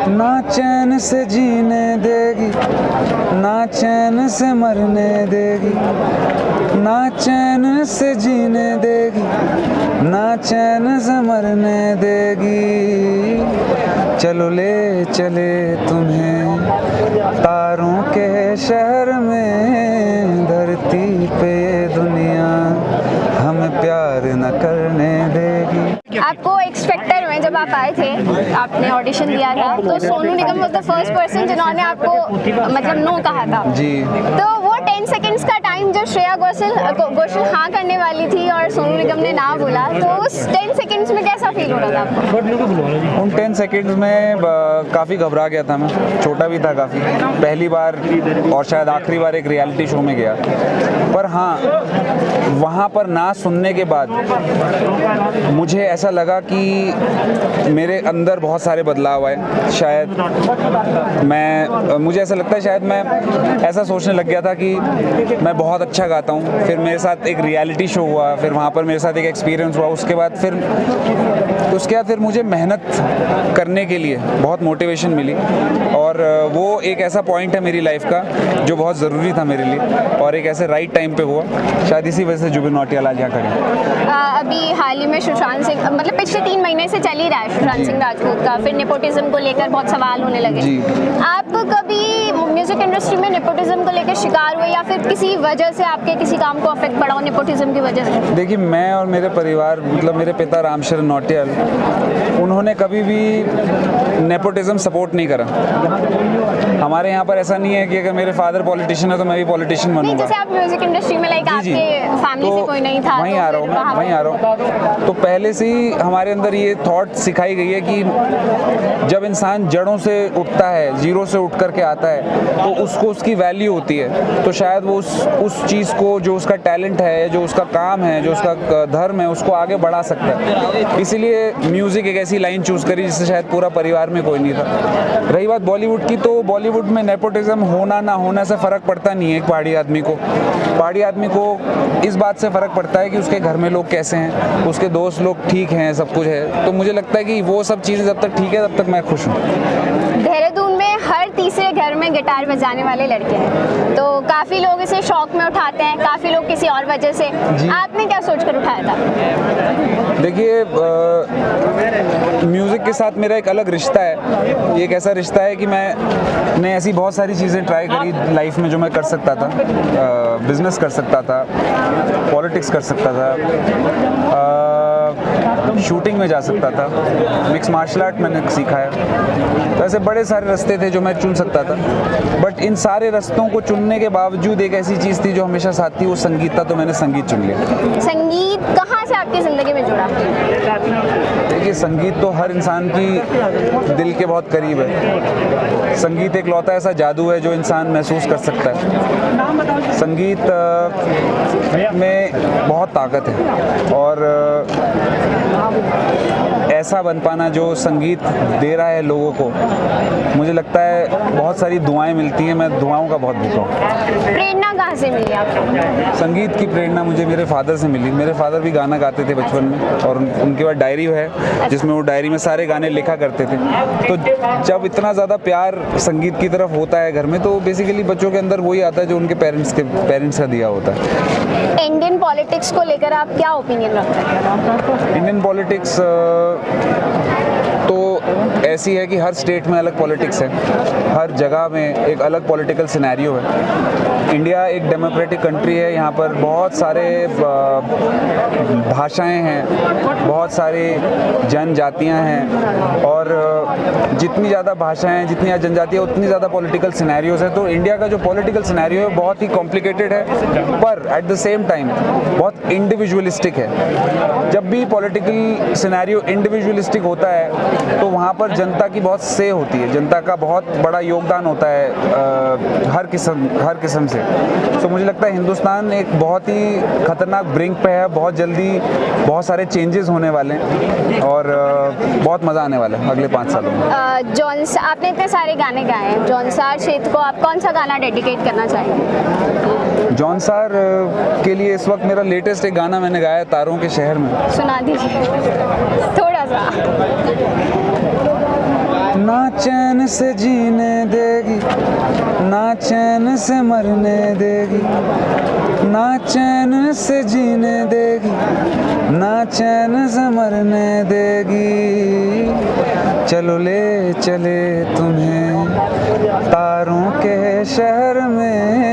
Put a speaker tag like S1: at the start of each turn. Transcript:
S1: ना चैन से जीने देगी, ना चैन से मरने देगी, ना चैन से जीने देगी, ना चैन से मरने देगी। चलो ले चले तुम्हें तारों के शहर में, धरती पे ये दुनिया हमें प्यार न करने देगी।
S2: आपको एक्स फैक्टर में जब आप आए थे, आपने ऑडिशन दिया था, तो Sonu Nigam was the first person जिन्होंने आपको मतलब नो कहा था
S1: जी।
S2: तो वो 10 सेकंड्स का टाइम जब श्रेया घोषाल हाँ करने वाली थी और सोनू निगम ने ना बोला, तो उस 10 सेकंड्स में कैसा फील हो रहा था आपको?
S1: उन 10 सेकंड्स में काफ़ी घबरा गया था मैं, छोटा भी था काफ़ी, पहली बार और शायद आखिरी बार एक रियलिटी शो में गया। पर हाँ, वहाँ पर ना सुनने के बाद मुझे ऐसा लगा कि मेरे अंदर बहुत सारे बदलाव आए। शायद मुझे ऐसा लगता है शायद मैं ऐसा सोचने लग गया था कि मैं बहुत अच्छा गाता हूँ। फिर मेरे साथ एक रियलिटी शो हुआ, फिर वहाँ पर मेरे साथ एक एक्सपीरियंस हुआ। उसके बाद फिर मुझे मेहनत करने के लिए बहुत मोटिवेशन मिली, और वो एक ऐसा पॉइंट है मेरी लाइफ का जो बहुत ज़रूरी था मेरे लिए, और एक ऐसे राइट टाइम पे हुआ। शायद इसी वजह से जुबिन नौटियाल आज यहाँ खड़े हैं।
S2: अभी हाल ही में सुशांत सिंह, मतलब पिछले 3 महीने से चल ही रहा है सुशांत सिंह राजपूत का, फिर नेपोटिज्म को लेकर बहुत सवाल होने लगे। आप कभी म्यूजिक इंडस्ट्री में नेपोटिज्म को लेकर शिकार हुए, या फिर किसी वजह से आपके किसी काम को अफेक्ट पड़ा हो नेपोटिज्म की वजह से?
S1: देखिए, मैं और मेरे परिवार, मतलब मेरे पिता रामशरण नौटियाल, उन्होंने कभी भी नेपोटिज्म सपोर्ट नहीं करा। हमारे यहाँ पर ऐसा नहीं है कि अगर मेरे फादर पॉलिटिशियन है तो मैं भी पॉलिटिशियन बनूंगा।
S2: जैसे आप म्यूजिक इंडस्ट्री में लाइक आपके फैमिली से कोई नहीं था,
S1: वहीं आ रहा हूँ। तो पहले से ही हमारे अंदर ये थॉट सिखाई गई है कि जब इंसान जड़ों से उठता है, जीरो से उठ करके आता है, तो उसको उसकी वैल्यू होती है। तो शायद वो उस चीज़ को, जो उसका टैलेंट है, जो उसका काम है, जो उसका धर्म है, उसको आगे बढ़ा सकता है। इसीलिए म्यूज़िक एक ऐसी लाइन चूज़ करी जिससे शायद पूरा परिवार में कोई नहीं था। रही बात बॉलीवुड की, तो बॉलीवुड में नेपोटिज्म होना ना होना से फ़र्क पड़ता नहीं है। एक पहाड़ी आदमी को इस बात से फ़र्क पड़ता है कि उसके घर में लोग कैसे हैं, उसके दोस्त लोग ठीक हैं, सब कुछ है। तो मुझे लगता है कि वो सब चीज़ें जब तक ठीक है तब तक मैं खुश हूँ।
S2: देहरादून में हर तीसरे घर में गिटार बजाने वाले लड़के हैं, तो काफ़ी लोग इसे शौक में उठाते हैं, काफ़ी लोग किसी और वजह से। आपने क्या सोचकर उठाया था?
S1: देखिए, म्यूज़िक के साथ मेरा एक अलग रिश्ता है। ये एक ऐसा रिश्ता है कि मैंने ऐसी बहुत सारी चीज़ें ट्राई करी लाइफ में जो मैं कर सकता था। बिजनेस कर सकता था, पॉलिटिक्स कर सकता था, शूटिंग में जा सकता था, मिक्स मार्शल आर्ट मैंने सीखा है। तो ऐसे बड़े सारे रास्ते थे जो मैं चुन सकता था, बट इन सारे रास्तों को चुनने के बावजूद एक ऐसी चीज़ थी जो हमेशा साथ थी, वो संगीत था। तो मैंने संगीत चुन लिया।
S2: संगीत कहाँ से आपकी ज़िंदगी में जुड़ा?
S1: देखिए, संगीत तो हर इंसान की दिल के बहुत करीब है। संगीत एक लौता ऐसा जादू है जो इंसान महसूस कर सकता है। संगीत में बहुत ताकत है, और ऐसा बन पाना जो संगीत दे रहा है लोगों को, मुझे लगता है बहुत सारी दुआएं मिलती हैं। मैं दुआओं का बहुत भूखा हूँ।
S2: प्रेरणा कहाँ से मिली आपको?
S1: संगीत की प्रेरणा मुझे मेरे फादर से मिली। मेरे फादर भी गाना गाते थे बचपन में, और उनके पास डायरी है जिसमें वो डायरी में सारे गाने लिखा करते थे। तो जब इतना ज़्यादा प्यार संगीत की तरफ होता है घर में, तो बेसिकली बच्चों के अंदर वही आता है जो उनके पेरेंट्स का दिया होता है।
S2: इंडियन पॉलिटिक्स को लेकर आप क्या ओपिनियन रखते हैं?
S1: इंडियन पॉलिटिक्स तो ऐसी है कि हर स्टेट में अलग पॉलिटिक्स है, हर जगह में एक अलग पॉलिटिकल सिनेरियो है। इंडिया एक डेमोक्रेटिक कंट्री है। यहाँ पर बहुत सारे भाषाएं हैं, बहुत सारी जनजातियाँ हैं, और जितनी ज़्यादा भाषाएं, जितनी ज़्यादा जनजातियाँ, उतनी ज़्यादा पॉलिटिकल सिनेरियोज है। तो इंडिया का जो पॉलिटिकल सिनेरियो है बहुत ही कॉम्प्लिकेटेड है, पर एट द सेम टाइम बहुत इंडिविजुअलिस्टिक है। जब भी पॉलिटिकल सिनेरियो इंडिविजुअलिस्टिक होता है तो वहाँ पर जनता की बहुत से होती है, जनता का बहुत बड़ा योगदान होता है हर किस्म से। तो मुझे लगता है हिंदुस्तान एक बहुत ही खतरनाक ब्रिंक पे है। बहुत जल्दी बहुत सारे चेंजेस होने वाले हैं, और बहुत मज़ा आने वाला है अगले 5 सालों में।
S2: आपने इतने सारे गाने गाए हैं, जौनसार क्षेत्र को आप कौन सा गाना डेडिकेट करना चाहेंगे?
S1: जौनसार के लिए इस वक्त मेरा लेटेस्ट एक गाना मैंने गाया, तारों के शहर में।
S2: सुना दीजिए थोड़ा सा।
S1: ना चैन से जीने देगी, ना चैन से मरने देगी, ना चैन से जीने देगी, ना चैन से मरने देगी। चलो ले चले तुम्हें तारों के शहर में,